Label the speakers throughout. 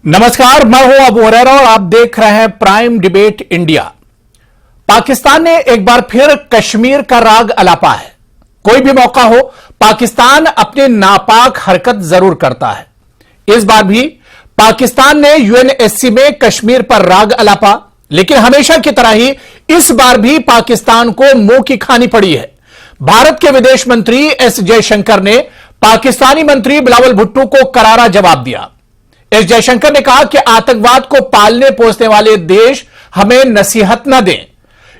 Speaker 1: नमस्कार, मैं हूं अबू हुरैरा और आप देख रहे हैं प्राइम डिबेट इंडिया। पाकिस्तान ने एक बार फिर कश्मीर का राग अलापा है। कोई भी मौका हो, पाकिस्तान अपनी नापाक हरकत जरूर करता है। इस बार भी पाकिस्तान ने यूएनएससी में कश्मीर पर राग अलापा, लेकिन हमेशा की तरह ही इस बार भी पाकिस्तान को मुंह की खानी पड़ी है। भारत के विदेश मंत्री एस जयशंकर ने पाकिस्तानी मंत्री बिलावल भुट्टो को करारा जवाब दिया। एस जयशंकर ने कहा कि आतंकवाद को पालने पोसने वाले देश हमें नसीहत न दें।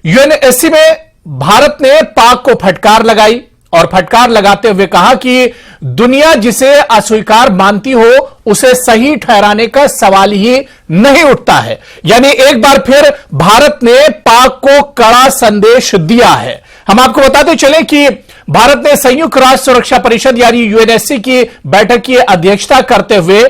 Speaker 1: यूएनएससी में भारत ने पाक को फटकार लगाई और फटकार लगाते हुए कहा कि दुनिया जिसे अस्वीकार मानती हो उसे सही ठहराने का सवाल ही नहीं उठता है। यानी एक बार फिर भारत ने पाक को कड़ा संदेश दिया है। हम आपको बताते चले कि भारत ने संयुक्त राष्ट्र सुरक्षा परिषद यानी यूएनएससी की बैठक की अध्यक्षता करते हुए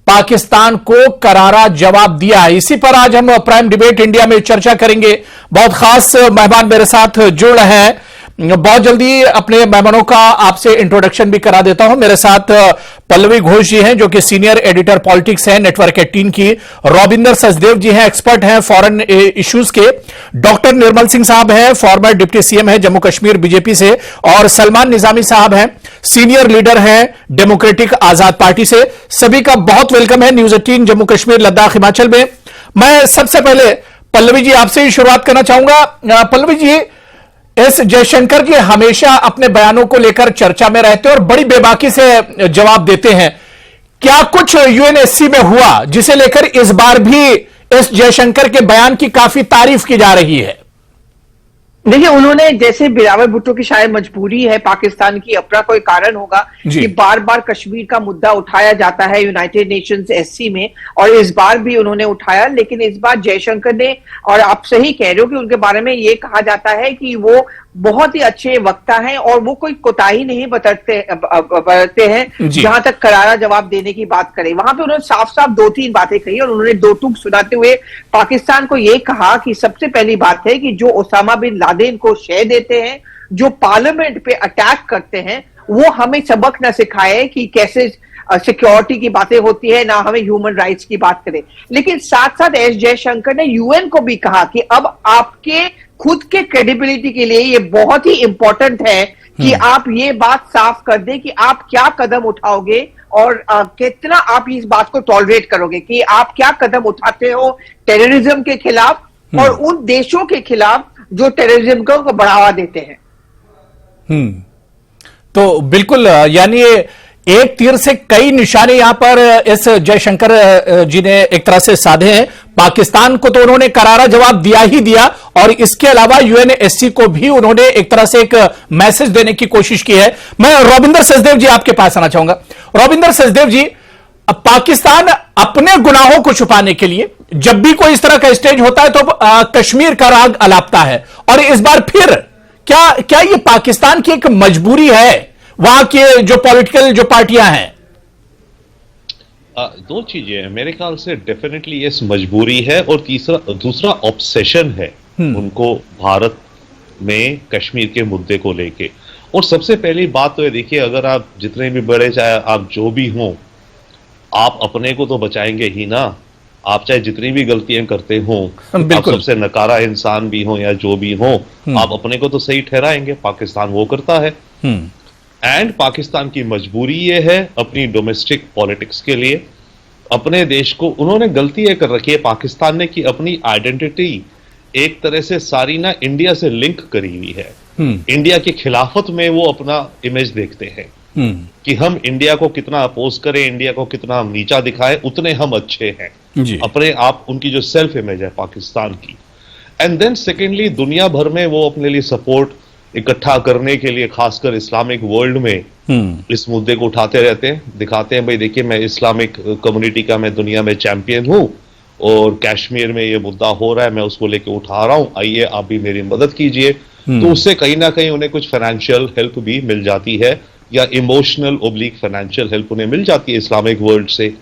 Speaker 1: पाकिस्तान को करारा जवाब दिया है। इसी पर आज हम प्राइम डिबेट इंडिया में चर्चा करेंगे। बहुत खास मेहमान मेरे साथ जुड़ रहे हैं। बहुत जल्दी अपने मेहमानों का आपसे इंट्रोडक्शन भी करा देता हूं। मेरे साथ पल्लवी घोष जी हैं, जो कि सीनियर एडिटर पॉलिटिक्स हैं नेटवर्क 18 की। रॉबिंदर सचदेव जी हैं, एक्सपर्ट हैं फॉरेन इश्यूज के। डॉक्टर निर्मल सिंह साहब हैं, फॉर्मर डिप्टी सीएम हैं जम्मू कश्मीर बीजेपी से। और सलमान निजामी साहब हैं, सीनियर लीडर हैं डेमोक्रेटिक आजाद पार्टी से। सभी का बहुत वेलकम है न्यूज 18 जम्मू कश्मीर लद्दाख हिमाचल में। मैं सबसे पहले पल्लवी जी आपसे ही शुरुआत करना चाहूंगा। पल्लवी जी, एस जयशंकर जी हमेशा अपने बयानों को लेकर चर्चा में रहते हैं और बड़ी बेबाकी से जवाब देते हैं। क्या कुछ यूएनएससी में हुआ जिसे लेकर इस बार भी एस जयशंकर के बयान की काफी तारीफ की जा रही है?
Speaker 2: देखिए, उन्होंने जैसे बिलावल भुट्टो की शायद मजबूरी है पाकिस्तान की, अपना कोई कारण होगा कि बार बार कश्मीर का मुद्दा उठाया जाता है यूनाइटेड नेशंस एससी में, और इस बार भी उन्होंने उठाया। लेकिन इस बार जयशंकर ने, और आप सही कह रहे हो कि उनके बारे में ये कहा जाता है कि वो बहुत ही अच्छे वक्ता हैं और वो कोई कोताही नहीं बरतते हैं जहां तक करारा जवाब देने की बात करें। वहां पे उन्होंने साफ साफ दो तीन बातें कही और उन्होंने दो टूक सुनाते हुए पाकिस्तान को ये कहा कि सबसे पहली बात है कि जो ओसामा बिन लादेन को शय देते हैं, जो पार्लियामेंट पे अटैक करते हैं, वो हमें सबक न सिखाए कि कैसे सिक्योरिटी की बातें होती है, ना हमें ह्यूमन राइट्स की बात करें। लेकिन साथ साथ एस जयशंकर ने यूएन को भी कहा कि अब आपके खुद के क्रेडिबिलिटी के लिए ये बहुत ही इंपॉर्टेंट है कि आप ये बात साफ कर दें कि आप क्या कदम उठाओगे और कितना आप इस बात को टॉलरेट करोगे, कि आप क्या कदम उठाते हो टेररिज्म के खिलाफ और उन देशों के खिलाफ जो टेररिज्म को बढ़ावा देते हैं।
Speaker 1: तो बिल्कुल, यानी एक तीर से कई निशाने यहां पर इस जयशंकर जी ने एक तरह से साधे हैं। पाकिस्तान को तो उन्होंने करारा जवाब दिया ही दिया, और इसके अलावा यूएनएससी को भी उन्होंने एक तरह से एक मैसेज देने की कोशिश की है। मैं रॉबिंदर सचदेव जी आपके पास आना चाहूंगा। रॉबिंदर सचदेव जी, पाकिस्तान अपने गुनाहों को छुपाने के लिए जब भी कोई इस तरह का स्टेज होता है तो कश्मीर का राग अलापता है, और इस बार फिर क्या ये पाकिस्तान की एक मजबूरी है वहां के जो पॉलिटिकल जो पार्टियां हैं?
Speaker 3: दो चीजें हैं मेरे ख्याल से। डेफिनेटली ये मजबूरी है, और दूसरा ऑब्सेशन है उनको भारत में कश्मीर के मुद्दे को लेके। और सबसे पहली बात तो ये देखिए, अगर आप जितने भी बड़े, चाहे आप जो भी हों, आप अपने को तो बचाएंगे ही ना। आप चाहे जितनी भी गलतियां करते हों, आप सबसे नकारा इंसान भी हो या जो भी हो, आप अपने को तो सही ठहराएंगे। पाकिस्तान वो करता है, एंड पाकिस्तान की मजबूरी ये है अपनी डोमेस्टिक पॉलिटिक्स के लिए, अपने देश को उन्होंने गलती ये कर रखी है पाकिस्तान ने कि अपनी आइडेंटिटी एक तरह से सारी ना इंडिया से लिंक करी हुई है। इंडिया की खिलाफत में वो अपना इमेज देखते हैं कि हम इंडिया को कितना अपोज करें, इंडिया को कितना हम नीचा दिखाएं, उतने हम अच्छे हैं अपने आप। उनकी जो सेल्फ इमेज है पाकिस्तान की। एंड देन सेकेंडली, दुनिया भर में वो अपने लिए सपोर्ट इकट्ठा करने के लिए, खासकर इस्लामिक वर्ल्ड में इस मुद्दे को उठाते रहते हैं, दिखाते हैं भाई देखिए मैं इस्लामिक कम्युनिटी का, मैं दुनिया में चैंपियन हूं, और कश्मीर में ये मुद्दा हो रहा है, मैं उसको लेके उठा रहा हूं, आइए आप भी मेरी मदद कीजिए। तो उससे कहीं ना कहीं उन्हें कुछ फाइनेंशियल हेल्प भी मिल जाती है, या इमोशनल ओब्लिक फाइनेंशियल हेल्प उन्हें मिल जाती है इस्लामिक वर्ल्ड से,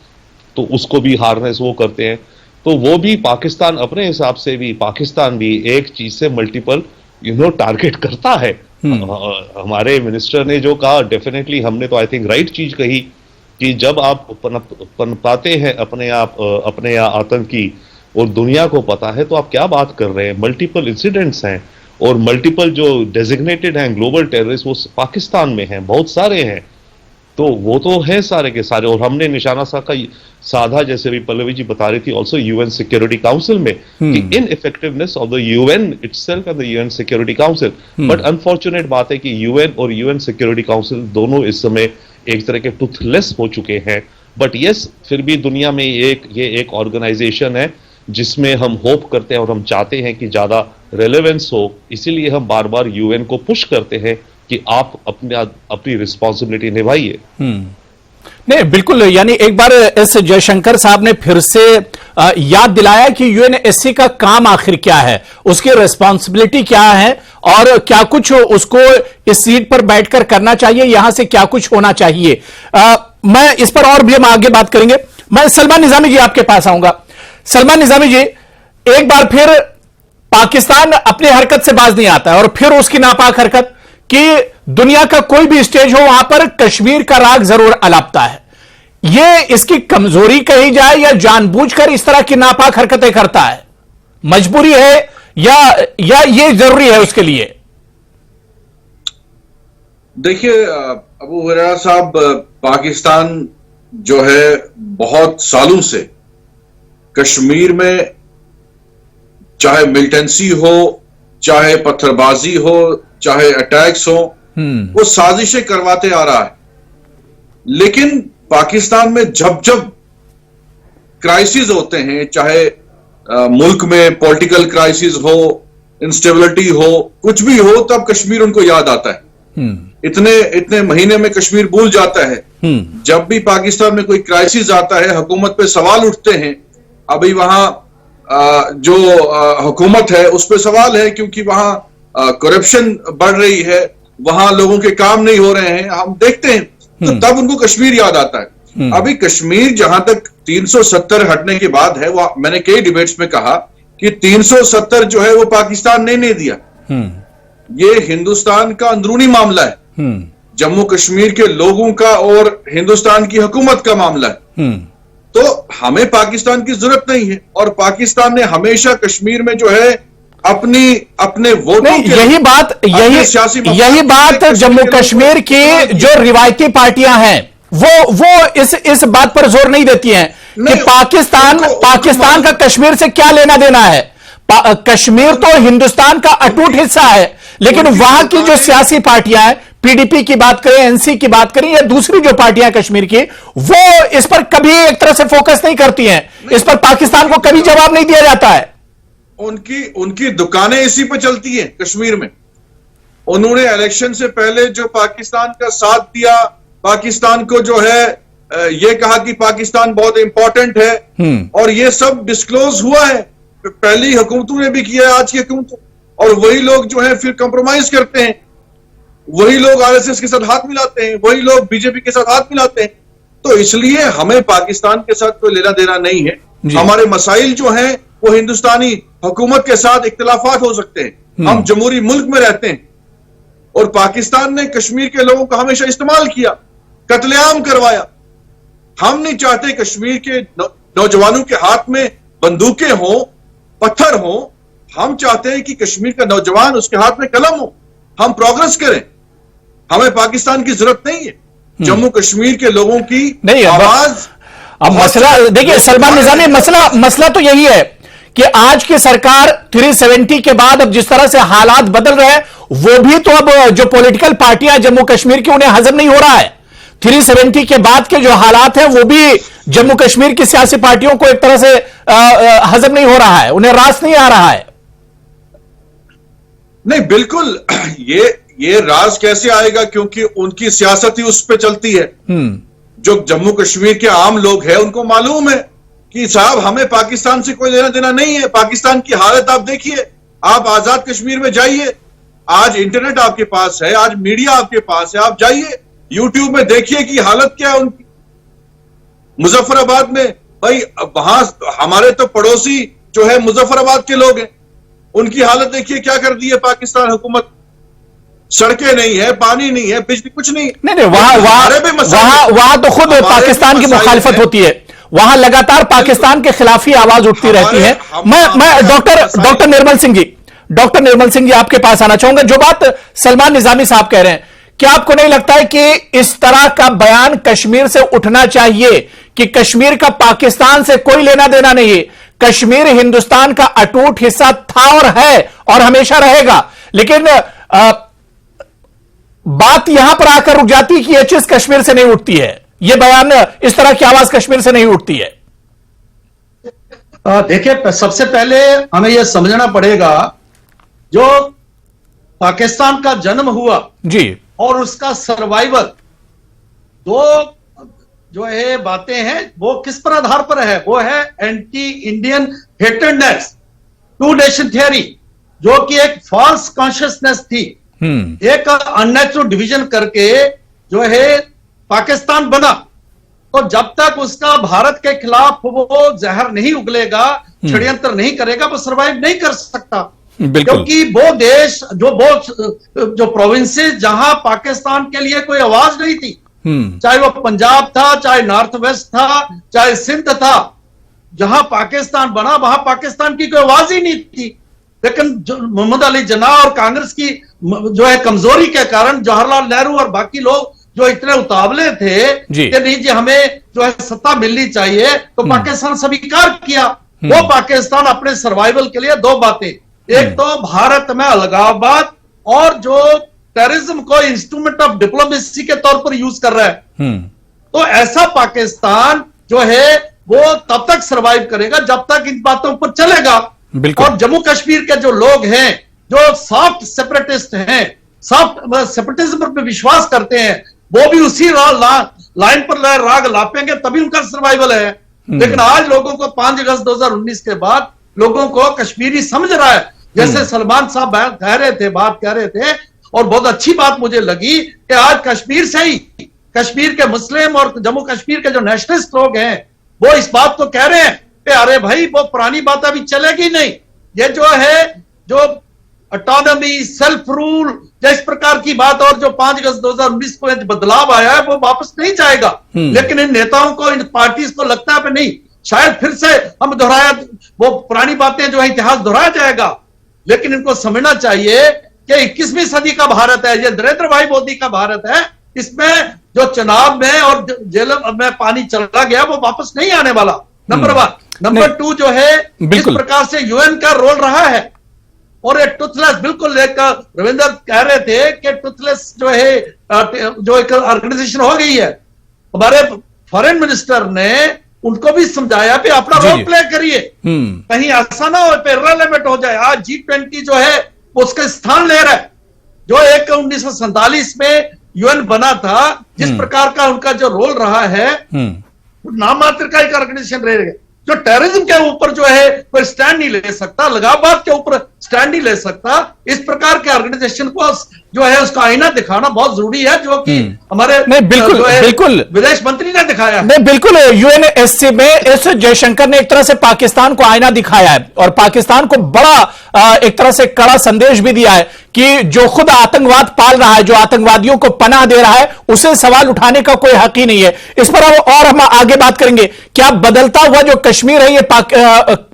Speaker 3: तो उसको भी हार्नेस वो करते हैं। तो वो भी पाकिस्तान अपने हिसाब से भी, पाकिस्तान भी एक चीज से मल्टीपल टारगेट करता है। हमारे मिनिस्टर ने जो कहा, डेफिनेटली हमने तो आई थिंक राइट चीज कही कि जब आप पनपाते हैं अपने आतंकी और दुनिया को पता है तो आप क्या बात कर रहे हैं। मल्टीपल इंसिडेंट्स हैं और मल्टीपल जो डेजिग्नेटेड हैं ग्लोबल टेररिस्ट वो पाकिस्तान में हैं, बहुत सारे हैं। तो वो तो है सारे के सारे। और हमने निशाना साधा जैसे भी पल्लवी जी बता रही थी ऑल्सो यूएन सिक्योरिटी काउंसिल में कि ineffectiveness of the UN itself and the UN Security Council. But unfortunate बात है कि यूएन और यूएन सिक्योरिटी काउंसिल दोनों इस समय एक तरह के टूथलेस हो चुके हैं। बट यस, फिर भी दुनिया में ये एक ऑर्गेनाइजेशन है जिसमें हम होप करते हैं और हम चाहते हैं कि ज्यादा रेलेवेंस हो। इसीलिए हम बार बार यूएन को पुश करते हैं कि आप अपनी रिस्पॉन्सिबिलिटी निभाइए।
Speaker 1: नहीं, बिल्कुल। यानी एक बार एस जयशंकर साहब ने फिर से याद दिलाया कि यूएनएससी का काम आखिर क्या है, उसकी रिस्पॉन्सिबिलिटी क्या है और क्या कुछ उसको इस सीट पर बैठकर करना चाहिए, यहां से क्या कुछ होना चाहिए। मैं इस पर और भी हम आगे बात करेंगे। मैं सलमान निजामी जी आपके पास आऊंगा। सलमान निजामी जी, एक बार फिर पाकिस्तान अपनी हरकत से बाज नहीं आता है और फिर उसकी नापाक हरकत कि दुनिया का कोई भी स्टेज हो वहां पर कश्मीर का राग जरूर अलापता है। यह इसकी कमजोरी कही जाए या जानबूझकर इस तरह की नापाक हरकतें करता है, मजबूरी है या ये जरूरी है उसके लिए?
Speaker 4: देखिए अबू हुरैरा साहब, पाकिस्तान जो है बहुत सालों से कश्मीर में चाहे मिलिटेंसी हो, चाहे पत्थरबाजी हो, चाहे अटैक्स हो, वो साजिशें करवाते आ रहा है। लेकिन पाकिस्तान में जब जब क्राइसिस होते हैं, चाहे मुल्क में पॉलिटिकल क्राइसिस हो, इंस्टेबिलिटी हो, कुछ भी हो, तब कश्मीर उनको याद आता है। इतने महीने में कश्मीर भूल जाता है। जब भी पाकिस्तान में कोई क्राइसिस आता है, हुकूमत पे सवाल उठते हैं। अभी वहां जो हुकूमत है उस पर सवाल है क्योंकि वहां करप्शन बढ़ रही है, वहां लोगों के काम नहीं हो रहे हैं, हम देखते हैं। तो तब उनको कश्मीर याद आता है। अभी कश्मीर जहां तक 370 हटने के बाद है, वो मैंने कई डिबेट्स में कहा कि 370 जो है वो पाकिस्तान ने नहीं दिया, ये हिंदुस्तान का अंदरूनी मामला है, जम्मू कश्मीर के लोगों का और हिंदुस्तान की हुकूमत का मामला है। तो हमें पाकिस्तान की जरूरत नहीं है और पाकिस्तान ने हमेशा कश्मीर में जो है अपने वोटों के
Speaker 1: यही बात जम्मू कश्मीर की जो रिवायती पार्टियां हैं वो इस बात पर जोर नहीं देती हैं कि पाकिस्तान का कश्मीर से क्या लेना देना है। कश्मीर तो हिंदुस्तान का अटूट हिस्सा है, लेकिन वहां की जो सियासी पार्टियां हैं, पीडीपी की बात करें, एनसी की बात करें या दूसरी जो पार्टियां कश्मीर की, वो इस पर कभी एक तरह से फोकस नहीं करती हैं। इस पर पाकिस्तान को कभी जवाब नहीं दिया जाता है।
Speaker 4: उनकी दुकानें इसी पे चलती हैं कश्मीर में। उन्होंने इलेक्शन से पहले जो पाकिस्तान का साथ दिया, पाकिस्तान को जो है ये कहा कि पाकिस्तान बहुत इंपॉर्टेंट है, और ये सब डिस्क्लोज हुआ है। पहली हुकूमतों ने भी किया है, आज की हुकूमत, और वही लोग जो है फिर कंप्रोमाइज करते हैं, वही लोग आरएसएस के साथ हाथ मिलाते हैं, वही लोग बीजेपी के साथ हाथ मिलाते हैं। तो इसलिए हमें पाकिस्तान के साथ कोई लेना देना नहीं है। हमारे मसाइल जो हैं वो हिंदुस्तानी हुकूमत के साथ इख्तिलाफात हो सकते हैं, हम जमहूरी मुल्क में रहते हैं, और पाकिस्तान ने कश्मीर के लोगों का हमेशा इस्तेमाल किया, कत्लेआम करवाया। हम नहीं चाहते कश्मीर के नौजवानों के हाथ में बंदूकें हों, पत्थर हों। हम चाहते हैं कि कश्मीर का नौजवान, उसके हाथ में कलम हो, हम प्रोग्रेस करें। हमें पाकिस्तान की जरूरत नहीं है, जम्मू कश्मीर के लोगों की नहीं आवाज।
Speaker 1: अब मसला देखिए सलमान निजामी, मसला तो यही है कि आज की सरकार 370 के बाद अब जिस तरह से हालात बदल रहे हैं, वो भी तो अब जो पॉलिटिकल पार्टियां जम्मू कश्मीर की, उन्हें हजम नहीं हो रहा है। 370 के बाद के जो हालात हैं वो भी जम्मू कश्मीर की सियासी पार्टियों को एक तरह से हजम नहीं हो रहा है, उन्हें रास नहीं आ रहा है।
Speaker 4: नहीं, बिल्कुल ये राज कैसे आएगा, क्योंकि उनकी सियासत ही उस पर चलती है। जो जम्मू कश्मीर के आम लोग हैं उनको मालूम है कि साहब हमें पाकिस्तान से कोई लेना देना नहीं है। पाकिस्तान की हालत आप देखिए, आप आजाद कश्मीर में जाइए, आज इंटरनेट आपके पास है, आज मीडिया आपके पास है, आप जाइए यूट्यूब में देखिए कि हालत क्या है उनकी। मुजफ्फराबाद में भाई, वहां हमारे तो पड़ोसी जो है मुजफ्फराबाद के लोग हैं, उनकी हालत देखिए क्या कर दी है पाकिस्तान हुकूमत। सड़कें नहीं है, पानी नहीं है, बिजली कुछ नहीं।
Speaker 1: नहीं, वहां तो खुद पाकिस्तान की मुखालिफत होती है, वहां लगातार पाकिस्तान के खिलाफ ही आवाज उठती रहती है। मैं डॉक्टर निर्मल सिंह जी आपके पास आना चाहूंगा। जो बात सलमान निजामी साहब कह रहे हैं, क्या आपको नहीं लगता है कि इस तरह का बयान कश्मीर से उठना चाहिए कि कश्मीर का पाकिस्तान से कोई लेना देना नहीं है, कश्मीर हिंदुस्तान का अटूट हिस्सा था और है और हमेशा रहेगा, लेकिन बात यहां पर आकर रुक जाती है कि यह चीज कश्मीर से नहीं उठती है, यह बयान, इस तरह की आवाज कश्मीर से नहीं उठती है?
Speaker 5: देखिए, सबसे पहले हमें यह समझना पड़ेगा, जो पाकिस्तान का जन्म हुआ
Speaker 1: जी
Speaker 5: और उसका सर्वाइवल, दो जो है बातें हैं, वो किस पर आधार पर है? वो है anti Indian hatedness, two nation theory, जो कि एक फॉल्स कॉन्शियसनेस थी। एक अननेचुरल डिवीजन करके जो है पाकिस्तान बना, तो जब तक उसका भारत के खिलाफ वो जहर नहीं उगलेगा, षड्यंत्र नहीं करेगा, वो सर्वाइव नहीं कर सकता। क्योंकि वो देश जो प्रोविंसेस जहां पाकिस्तान के लिए कोई आवाज नहीं थी, चाहे वो पंजाब था, चाहे नॉर्थ वेस्ट था, चाहे सिंध था, जहां पाकिस्तान बना वहां पाकिस्तान की कोई आवाज ही नहीं थी। लेकिन मोहम्मद अली जिन्ना और कांग्रेस की जो है कमजोरी के कारण जवाहरलाल नेहरू और बाकी लोग जो इतने उतावले थे कि नहीं जी हमें जो है सत्ता मिलनी चाहिए, तो पाकिस्तान स्वीकार किया। वो पाकिस्तान अपने सर्वाइवल के लिए दो बातें, एक तो भारत में अलगाववाद और जो टेररिज्म को इंस्ट्रूमेंट ऑफ डिप्लोमेसी के तौर पर यूज कर रहा है, तो ऐसा पाकिस्तान जो है वो तब तक सर्वाइव करेगा जब तक इन बातों पर चलेगा। और जम्मू कश्मीर के जो लोग हैं, जो सॉफ्ट सेपरेटिस्ट हैं, सॉफ्ट सेपरेटिज्म पर विश्वास करते हैं, वो भी उसी लाइन पर राग लापेंगे, तभी उनका सर्वाइवल है। लेकिन आज लोगों को 5 अगस्त 2019 के बाद लोगों को कश्मीरी समझ रहा है, जैसे सलमान साहब बात कह रहे थे, और बहुत अच्छी बात मुझे लगी कि आज कश्मीर से ही कश्मीर के मुस्लिम और जम्मू कश्मीर के जो नेशनलिस्ट लोग हैं, वो इस बात को कह रहे हैं कि अरे भाई वो पुरानी बात अभी चलेगी नहीं, ये जो है जो ऑटोनॉमी, सेल्फ रूल, जिस प्रकार की बात, और जो 5 अगस्त 2019 को बदलाव आया है वो वापस नहीं जाएगा। लेकिन इन नेताओं को, इन पार्टीज को लगता है नहीं, शायद फिर से हम दोहराया, वो पुरानी बातें जो है इतिहास दोहराया जाएगा। लेकिन इनको समझना चाहिए कि 21वीं सदी का भारत है, ये नरेंद्र भाई मोदी का भारत है। इसमें जो चुनाव में और जेल में पानी चला गया वो वापस नहीं आने वाला, नंबर 1। नंबर 2 जो है, इस प्रकार से यूएन का रोल रहा है, और ये टूथलेस, बिल्कुल लेकर रविंद्र कह रहे थे कि टूथलेस जो है जो एक ऑर्गेनाइजेशन हो गई है। हमारे फॉरेन मिनिस्टर ने उनको भी समझाया कि अपना रोल प्ले करिए, कहीं ऐसा ना हो इररिलेवेंट हो जाए। आज G20 जो है उसका स्थान ले रहा है, जो एक 1947 में यूएन बना था, जिस प्रकार का उनका जो रोल रहा है, नाम मात्र का एक ऑर्गेनाइजेशन रहेगा। जो टेररिज्म के ऊपर जो है कोई स्टैंड नहीं ले सकता, अलगाववाद के ऊपर स्टैंड नहीं ले सकता, इस प्रकार के ऑर्गेनाइजेशन को जो है उसका आईना दिखाना बहुत जरूरी है, जो कि हमारे बिल्कुल विदेश मंत्री ने दिखाया।
Speaker 1: नहीं, बिल्कुल, यूएनएससी में एस जयशंकर ने एक तरह से पाकिस्तान को आईना दिखाया है और पाकिस्तान को बड़ा एक तरह से कड़ा संदेश भी दिया है कि जो खुद आतंकवाद पाल रहा है, जो आतंकवादियों को पनाह दे रहा है, उसे सवाल उठाने का कोई हक ही नहीं है। इस पर और हम आगे बात करेंगे। क्या बदलता हुआ जो कश्मीर है, ये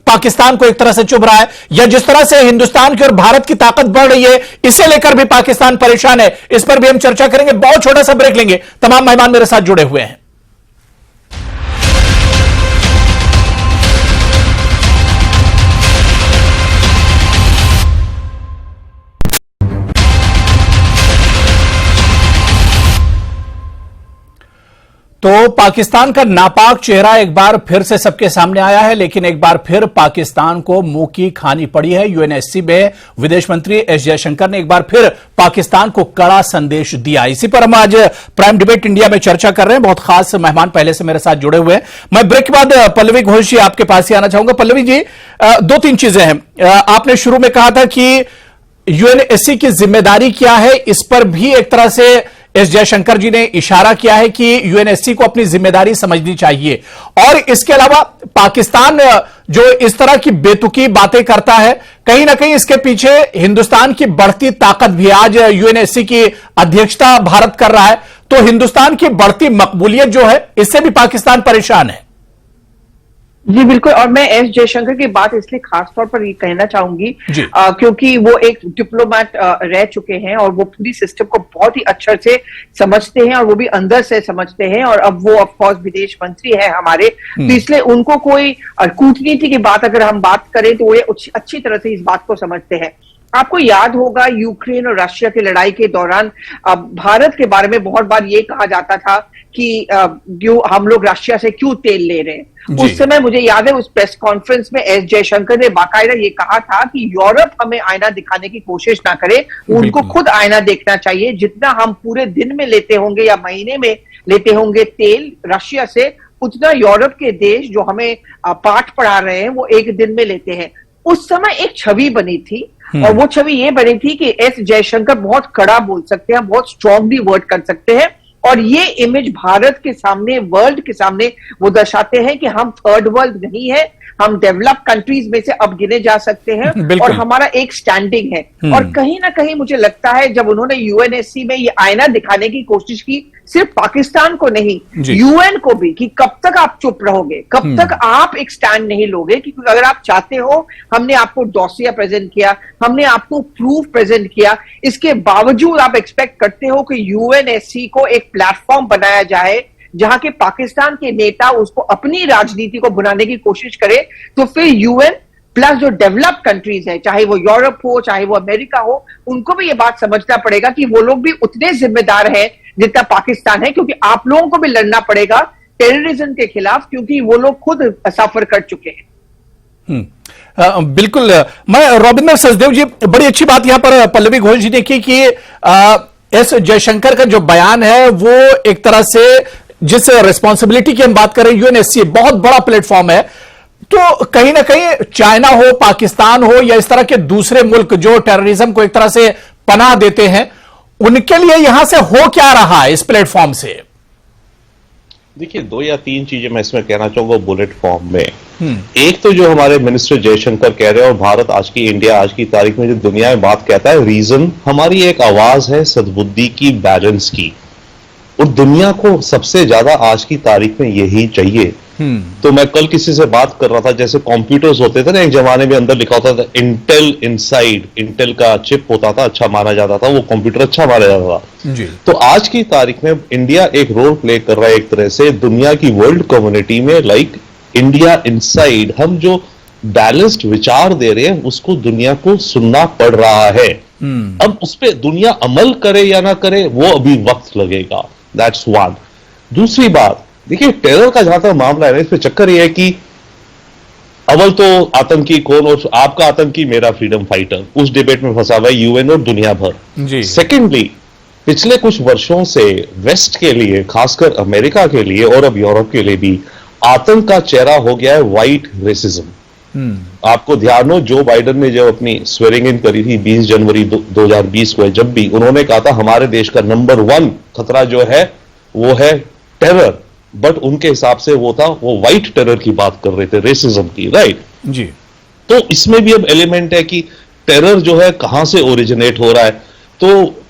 Speaker 1: पाकिस्तान को एक तरह से चुभ रहा है, या जिस तरह से हिंदुस्तान की और भारत की ताकत बढ़ रही है, इसे लेकर भी पाकिस्तान परेशान है? इस पर भी हम चर्चा करेंगे। बहुत छोटा सा ब्रेक लेंगे। तमाम मेहमान मेरे साथ जुड़े हुए हैं। तो पाकिस्तान का नापाक चेहरा एक बार फिर से सबके सामने आया है, लेकिन एक बार फिर पाकिस्तान को मुंह की खानी पड़ी है। यूएनएससी में विदेश मंत्री एस जयशंकर ने एक बार फिर पाकिस्तान को कड़ा संदेश दिया। इसी पर हम आज प्राइम डिबेट इंडिया में चर्चा कर रहे हैं। बहुत खास मेहमान पहले से मेरे साथ जुड़े हुए हैं। मैं ब्रेक के बाद पल्लवी घोष जी आपके पास ही आना चाहूंगा। पल्लवी जी, 2-3 चीजें हैं। आपने शुरू में कहा था कि यूएनएससी की जिम्मेदारी क्या है, इस पर भी एक तरह से एस जयशंकर जी ने इशारा किया है कि यूएनएससी को अपनी जिम्मेदारी समझनी चाहिए। और इसके अलावा पाकिस्तान जो इस तरह की बेतुकी बातें करता है, कहीं ना कहीं इसके पीछे हिंदुस्तान की बढ़ती ताकत भी। आज यूएनएससी की अध्यक्षता भारत कर रहा है, तो हिंदुस्तान की बढ़ती मकबूलियत जो है, इससे भी पाकिस्तान परेशान है।
Speaker 2: जी बिल्कुल, और मैं एस जयशंकर की बात इसलिए खास तौर पर ये कहना चाहूंगी क्योंकि वो एक डिप्लोमेट रह चुके हैं और वो पूरी सिस्टम को बहुत ही अच्छे से समझते हैं और वो भी अंदर से समझते हैं, और अब वो ऑफ कोर्स विदेश मंत्री है हमारे, तो इसलिए उनको कोई कूटनीति की बात अगर हम बात करें तो वो अच्छी तरह से इस बात को समझते हैं। आपको याद होगा यूक्रेन और रशिया की लड़ाई के दौरान भारत के बारे में बहुत बार ये कहा जाता था कि हम लोग रशिया से क्यों तेल ले रहे हैं। उस समय मुझे याद है उस प्रेस कॉन्फ्रेंस में एस जयशंकर ने बाकायदा ये कहा था कि यूरोप हमें आईना दिखाने की कोशिश ना करे, उनको खुद आईना देखना चाहिए। जितना हम पूरे दिन में लेते होंगे या महीने में लेते होंगे तेल रशिया से, उतना यूरोप के देश जो हमें पाठ पढ़ा रहे हैं वो एक दिन में लेते हैं। उस समय एक छवि बनी थी और वो छवि ये बनी थी कि एस जयशंकर बहुत कड़ा बोल सकते हैं, बहुत स्ट्रांगली वर्ड कर सकते हैं, और ये इमेज भारत के सामने, वर्ल्ड के सामने वो दर्शाते हैं कि हम थर्ड वर्ल्ड नहीं है, हम डेवलप कंट्रीज में से अब गिने जा सकते हैं और हमारा एक स्टैंडिंग है। और कहीं ना कहीं मुझे लगता है जब उन्होंने यूएनएससी में ये आईना दिखाने की कोशिश की, सिर्फ पाकिस्तान को नहीं, यूएन को भी, कि कब तक आप चुप रहोगे, कब तक आप एक स्टैंड नहीं लोगे, क्योंकि अगर आप चाहते हो, हमने आपको डॉसिया प्रेजेंट किया, हमने आपको प्रूफ प्रेजेंट किया, इसके बावजूद आप एक्सपेक्ट करते हो कि यूएनएससी को एक प्लेटफॉर्म बनाया जाए जहां के पाकिस्तान के नेता उसको अपनी राजनीति को बनाने की कोशिश करे, तो फिर यूएन प्लस जो डेवलप्ड कंट्रीज है, चाहे वो यूरोप हो, चाहे वो अमेरिका हो, उनको भी ये बात समझना पड़ेगा कि वो लोग भी उतने जिम्मेदार हैं जितना पाकिस्तान है, क्योंकि आप लोगों को भी लड़ना पड़ेगा टेररिज्म के खिलाफ, क्योंकि वो लोग खुद सफर कर चुके हैं।
Speaker 1: बिल्कुल। मैं रविंद्र सचदेव जी, बड़ी अच्छी बात यहां पर पल्लवी घोष जी ने की कि एस जयशंकर का जो बयान है वो एक तरह से, जिस रिस्पॉन्सिबिलिटी की हम बात करें, यूएनएससी बहुत बड़ा प्लेटफॉर्म है, तो कहीं ना कहीं चाइना हो, पाकिस्तान हो, या इस तरह के दूसरे मुल्क जो टेररिज्म को एक तरह से पनाह देते हैं, उनके लिए यहां से हो क्या रहा है इस प्लेटफॉर्म से?
Speaker 3: देखिए, 2 या 3 चीजें मैं इसमें कहना चाहूंगा बुलेट फॉर्म में। एक तो जो हमारे मिनिस्टर जयशंकर कह रहे हैं, और भारत आज की, इंडिया आज की तारीख में जो दुनिया में बात कहता है, रीजन हमारी एक आवाज है सद्बुद्धि की, बैलेंस की, और दुनिया को सबसे ज्यादा आज की तारीख में यही चाहिए। तो मैं कल किसी से बात कर रहा था, जैसे कंप्यूटर्स होते थे ना एक जमाने में, अंदर लिखा होता था इंटेल इनसाइड, इंटेल का चिप होता था, अच्छा माना जाता था, वो कंप्यूटर अच्छा माना जाता था जी। तो आज की तारीख में इंडिया एक रोल प्ले कर रहा है एक तरह से दुनिया की वर्ल्ड कम्युनिटी में, लाइक इंडिया इनसाइड। हम जो बैलेंस्ड विचार दे रहे हैं उसको दुनिया को सुनना पड़ रहा है। अब उस पर दुनिया अमल करे या ना करे वो अभी वक्त लगेगा, दैट्स वन। दूसरी बात, देखिए टेरर का जहां तक मामला है ना, इस पे चक्कर यह है कि अव्वल तो आतंकी कौन, और आपका आतंकी मेरा फ्रीडम फाइटर, उस डिबेट में फंसा हुआ है यूएन और दुनिया भर। सेकेंडली, पिछले कुछ वर्षों से वेस्ट के लिए, खासकर अमेरिका के लिए और अब यूरोप के लिए भी, आतंक का चेहरा हो गया है व्हाइट रेसिज्म। आपको ध्यान हो, जो बाइडेन ने जब अपनी स्वेरिंग इन करी थी 20 जनवरी 2020 को, जब भी उन्होंने कहा था हमारे देश का नंबर 1 खतरा जो है वो है टेरर, बट उनके हिसाब से वो था, वो व्हाइट टेरर की बात कर रहे थे, रेसिज्म की, राइट जी। तो इसमें भी अब एलिमेंट है कि टेरर जो है कहां से ओरिजिनेट हो रहा है। तो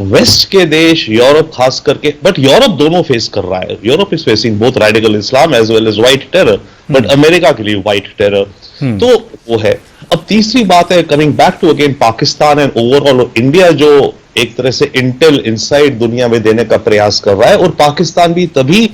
Speaker 3: वेस्ट के देश, यूरोप खास करके, बट यूरोप दोनों फेस कर रहा है, Europe is facing both radical Islam as well as white terror, but America के लिए व्हाइट टेरर, तो वो है। अब तीसरी बात है, coming back to again Pakistan and overall India, जो एक तरह से इंटेल इनसाइड दुनिया में देने का प्रयास कर रहा है, और पाकिस्तान भी तभी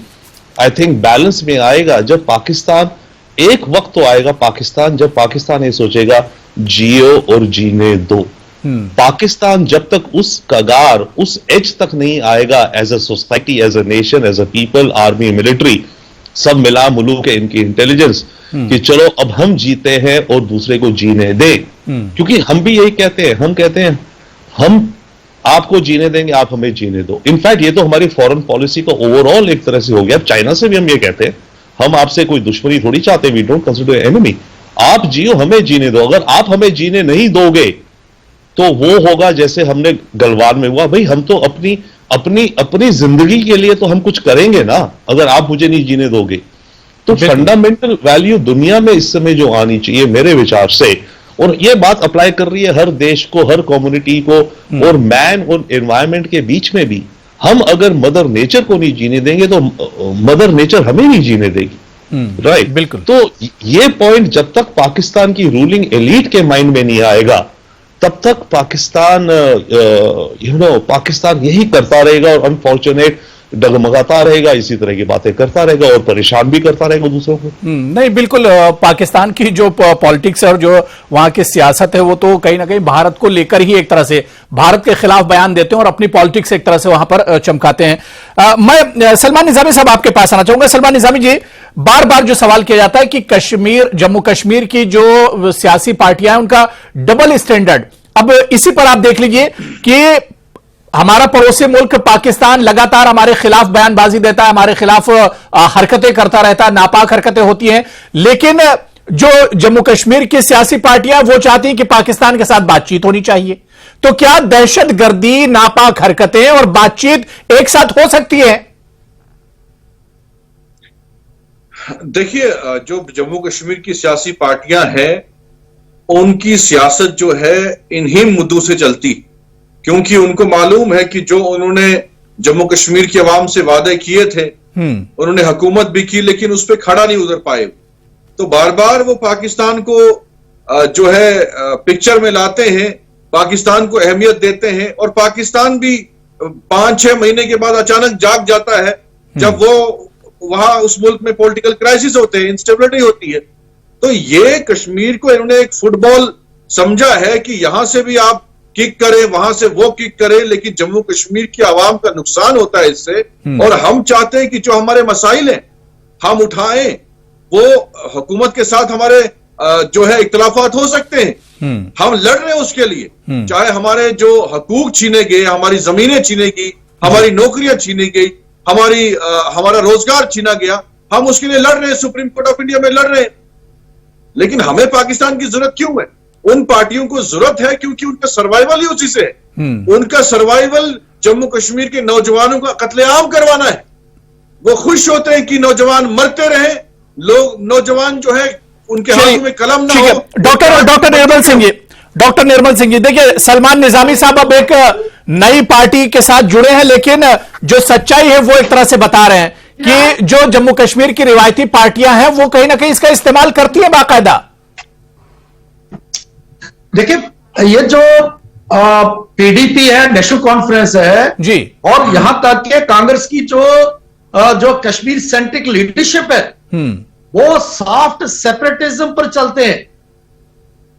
Speaker 3: आई थिंक बैलेंस में आएगा जब पाकिस्तान, एक वक्त तो आएगा पाकिस्तान जब पाकिस्तान ये सोचेगा जियो और जीने दो। पाकिस्तान जब तक उस कगार, उस एज तक नहीं आएगा as a society, as a nation, as a people, army, military, सब मिला मुलू के इनकी इंटेलिजेंस, कि चलो अब हम जीते हैं और दूसरे को जीने दें। क्योंकि हम भी यही कहते हैं, हम कहते हैं हम आपको जीने देंगे, आप हमें जीने दो। इनफैक्ट ये तो हमारी फॉरेन पॉलिसी का ओवरऑल एक तरह से हो गया। चाइना से भी हम ये कहते हैं, हम आपसे कोई दुश्मनी थोड़ी चाहते, वी डोंट कंसिडर एनिमी, आप जियो, हमें जीने दो। अगर आप हमें जीने नहीं दोगे तो वो होगा जैसे हमने गलवान में हुआ, भाई हम तो अपनी अपनी अपनी जिंदगी के लिए तो हम कुछ करेंगे ना, अगर आप मुझे नहीं जीने दोगे। तो फंडामेंटल वैल्यू दुनिया में इस समय जो आनी चाहिए मेरे विचार से, और ये बात अप्लाई कर रही है हर देश को, हर कम्युनिटी को, और मैन और एनवायरमेंट के बीच में भी, हम अगर मदर नेचर को नहीं जीने देंगे तो मदर नेचर हमें नहीं जीने देगी। राइट,
Speaker 1: बिल्कुल।
Speaker 3: तो ये पॉइंट जब तक पाकिस्तान की रूलिंग एलीट के माइंड में नहीं आएगा, तब तक पाकिस्तान पाकिस्तान यही करता रहेगा और अनफॉर्चुनेट डगमगाता रहेगा, इसी तरह की बातें करता रहेगा और परेशान भी करता रहेगा दूसरों को।
Speaker 1: नहीं, बिल्कुल। पाकिस्तान की जो पॉलिटिक्स और जो वहां की सियासत है वो तो कहीं ना कहीं भारत को लेकर ही एक तरह से भारत के खिलाफ बयान देते हैं और अपनी पॉलिटिक्स एक तरह से वहां पर चमकाते हैं। मैं सलमान निजामी साहब आपके पास आना चाहूंगा। सलमान निजामी जी, बार बार जो सवाल किया जाता है कि कश्मीर, जम्मू कश्मीर की जो सियासी पार्टियां हैं उनका डबल स्टैंडर्ड, अब इसी पर आप देख लीजिए कि हमारा पड़ोसी मुल्क पाकिस्तान लगातार हमारे खिलाफ बयानबाजी देता है, हमारे खिलाफ हरकतें करता रहता है, नापाक हरकतें होती हैं, लेकिन जो जम्मू कश्मीर की सियासी पार्टियां वो चाहती हैं कि पाकिस्तान के साथ बातचीत होनी चाहिए। तो क्या दहशतगर्दी, नापाक हरकतें और बातचीत एक साथ हो सकती है?
Speaker 4: देखिए, जो जम्मू कश्मीर की सियासी पार्टियां हैं उनकी सियासत जो है इन्हीं मुद्दों से चलती, क्योंकि उनको मालूम है कि जो उन्होंने जम्मू कश्मीर की आवाम से वादे किए थे, उन्होंने हुकूमत भी की लेकिन उस पर खड़ा नहीं उतर पाए। तो बार बार वो पाकिस्तान को जो है पिक्चर में लाते हैं, पाकिस्तान को अहमियत देते हैं, और पाकिस्तान भी 5-6 महीने के बाद अचानक जाग जाता है जब वो वहां उस मुल्क में पॉलिटिकल क्राइसिस होते हैं, इंस्टेबिलिटी होती है। तो ये कश्मीर को इन्होंने एक फुटबॉल समझा है कि यहां से भी आप किक करें, वहां से वो किक करें, लेकिन जम्मू कश्मीर की आवाम का नुकसान होता है इससे। और हम चाहते हैं कि जो हमारे मसाइल हैं हम उठाएं, वो हुकूमत के साथ हमारे जो है इख्तलाफात हो सकते हैं, हम लड़ रहे हैं उसके लिए, चाहे हमारे जो हकूक छीने गए, हमारी जमीनें छीने गई, हमारी नौकरियां छीनी गई, हमारा रोजगार छीना गया, हम उसके लिए लड़ रहे हैं, सुप्रीम कोर्ट ऑफ इंडिया में लड़ रहे हैं। लेकिन हमें पाकिस्तान की जरूरत क्यों है? उन पार्टियों को जरूरत है क्योंकि उनका सर्वाइवल ही उसी से है। उनका सर्वाइवल जम्मू कश्मीर के नौजवानों का कत्लेआम करवाना है। वो खुश होते हैं कि नौजवान मरते रहे, लोग नौजवान जो है उनके हाथों में कलम ना हो।
Speaker 1: डॉक्टर निर्मल सिंह जी, देखिए, सलमान निजामी साहब अब एक नई पार्टी के साथ जुड़े हैं, लेकिन जो सच्चाई है वो एक तरह से बता रहे हैं कि जो जम्मू कश्मीर की रिवायती पार्टियां हैं वो कहीं ना कहीं इसका इस्तेमाल करती हैं बाकायदा।
Speaker 5: देखिए, ये जो पीडीपी है, नेशनल कॉन्फ्रेंस है जी, और यहां तक के कांग्रेस की जो कश्मीर सेंट्रिक लीडरशिप है, वो सॉफ्ट सेपरेटिज्म पर चलते हैं।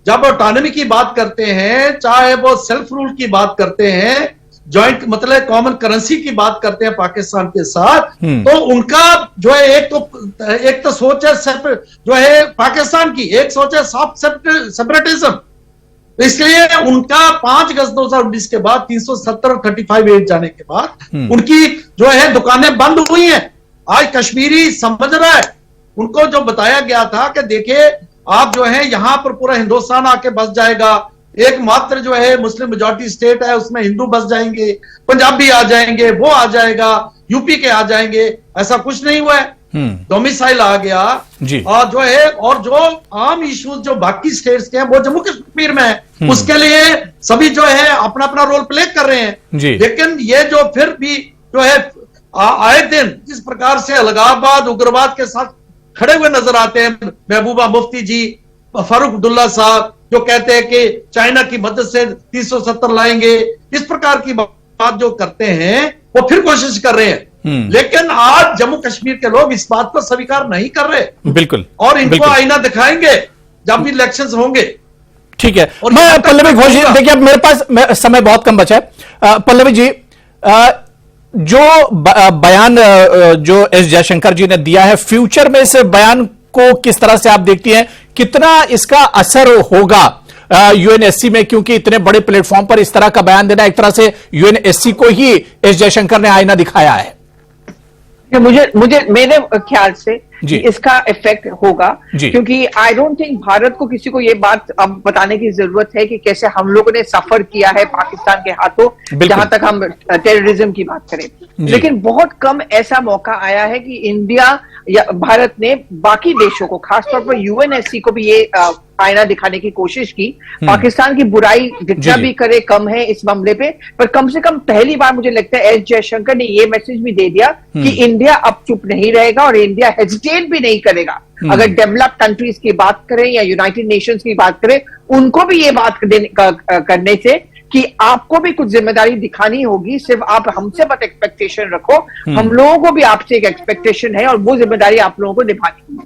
Speaker 5: जब ऑटोनॉमी की बात करते हैं, चाहे वो सेल्फ रूल की बात करते हैं, जॉइंट मतलब कॉमन करेंसी की बात करते हैं पाकिस्तान के साथ, तो उनका जो है एक तो सोच है जो है पाकिस्तान की, एक सोच है सॉफ्ट सेपरेटिज्म। इसलिए उनका 5 अगस्त 2019 के बाद 370 35 जाने के बाद उनकी जो है दुकानें बंद हुई हैं। आज कश्मीरी समझ रहा है, उनको जो बताया गया था कि देखिए आप जो है यहां पर पूरा हिंदुस्तान आके बस जाएगा, एकमात्र जो है मुस्लिम मेजॉरिटी स्टेट है उसमें हिंदू बस जाएंगे, पंजाबी आ जाएंगे, वो आ जाएगा, यूपी के आ जाएंगे, ऐसा कुछ नहीं हुआ है। डोमिसाइल आ गया जी। और जो है और जो आम इश्यूज जो बाकी स्टेट्स के हैं वो जम्मू कश्मीर में है, उसके लिए सभी जो है अपना अपना रोल प्ले कर रहे हैं जी। लेकिन ये जो फिर भी जो है आए दिन जिस प्रकार से अलगाववाद, उग्रवाद के साथ खड़े हुए नजर आते हैं, महबूबा मुफ्ती जी, फारूक अब्दुल्ला साहब जो कहते हैं कि चाइना की मदद से 370 लाएंगे, इस प्रकार की बात जो करते हैं वो फिर कोशिश कर रहे हैं। लेकिन आज जम्मू कश्मीर के लोग इस बात को स्वीकार नहीं कर रहे।
Speaker 1: बिल्कुल,
Speaker 5: और इनको आईना दिखाएंगे जब भी इलेक्शंस होंगे।
Speaker 1: ठीक है, मैं पल्लवी घोष, देखिए अब मेरे पास समय बहुत कम बचा है। पल्लवी जी, जो बयान जो एस जयशंकर जी ने दिया है, फ्यूचर में इस बयान को किस तरह से आप देखती हैं, कितना इसका असर होगा यूएनएससी में, क्योंकि इतने बड़े प्लेटफॉर्म पर इस तरह का बयान देना एक तरह से यूएनएससी को ही एस जयशंकर ने आईना दिखाया है।
Speaker 2: मुझे मेरे ख्याल से
Speaker 1: जी।
Speaker 2: इसका इफेक्ट होगा,
Speaker 1: जी।
Speaker 2: क्योंकि आई डोंट थिंक भारत को किसी को ये बात अब बताने की जरूरत है कि कैसे हम लोगों ने सफर किया है पाकिस्तान के हाथों, जहां तक हम टेररिज्म की बात करें। लेकिन बहुत कम ऐसा मौका आया है कि इंडिया या भारत ने बाकी देशों को, खासतौर पर यूएनएससी को भी ये आईना दिखाने की कोशिश की। पाकिस्तान की बुराई जितना भी करे कम है इस मामले पे, पर कम से कम पहली बार मुझे लगता है एस जयशंकर ने ये मैसेज भी दे दिया कि इंडिया अब चुप नहीं रहेगा और इंडिया हेजिटेट भी नहीं करेगा। अगर डेवलप्ड कंट्रीज की बात करें या यूनाइटेड नेशंस की बात करें, उनको भी ये बात करने से कि आपको भी कुछ जिम्मेदारी दिखानी होगी, सिर्फ आप हमसे मत एक्सपेक्टेशन रखो, हम लोगों को भी आपसे एक एक्सपेक्टेशन है और वो जिम्मेदारी आप लोगों को निभानी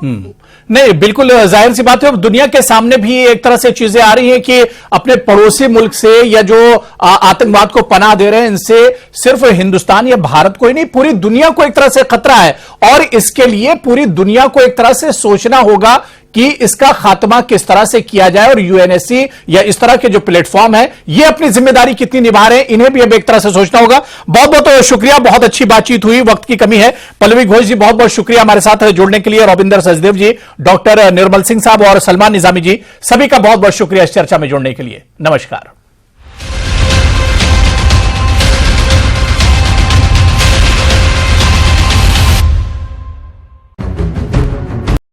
Speaker 2: है।
Speaker 1: नहीं, बिल्कुल जाहिर सी बात है। अब दुनिया के सामने भी एक तरह से चीजें आ रही हैं कि अपने पड़ोसी मुल्क से या जो आतंकवाद को पनाह दे रहे हैं, इनसे सिर्फ हिंदुस्तान या भारत को ही नहीं, पूरी दुनिया को एक तरह से खतरा है और इसके लिए पूरी दुनिया को एक तरह से सोचना होगा कि इसका खात्मा किस तरह से किया जाए। और यूएनएससी या इस तरह के जो प्लेटफॉर्म है, ये अपनी जिम्मेदारी कितनी निभा रहे हैं, इन्हें भी अब एक तरह से सोचना होगा। बहुत बहुत शुक्रिया, बहुत अच्छी बातचीत हुई, वक्त की कमी है। पल्लवी घोष जी, बहुत बहुत शुक्रिया हमारे साथ जुड़ने के लिए। रविंदर सचदेव जी, डॉक्टर निर्मल सिंह साहब और सलमान निजामी जी, सभी का बहुत बहुत शुक्रिया इस चर्चा में जुड़ने के लिए। नमस्कार।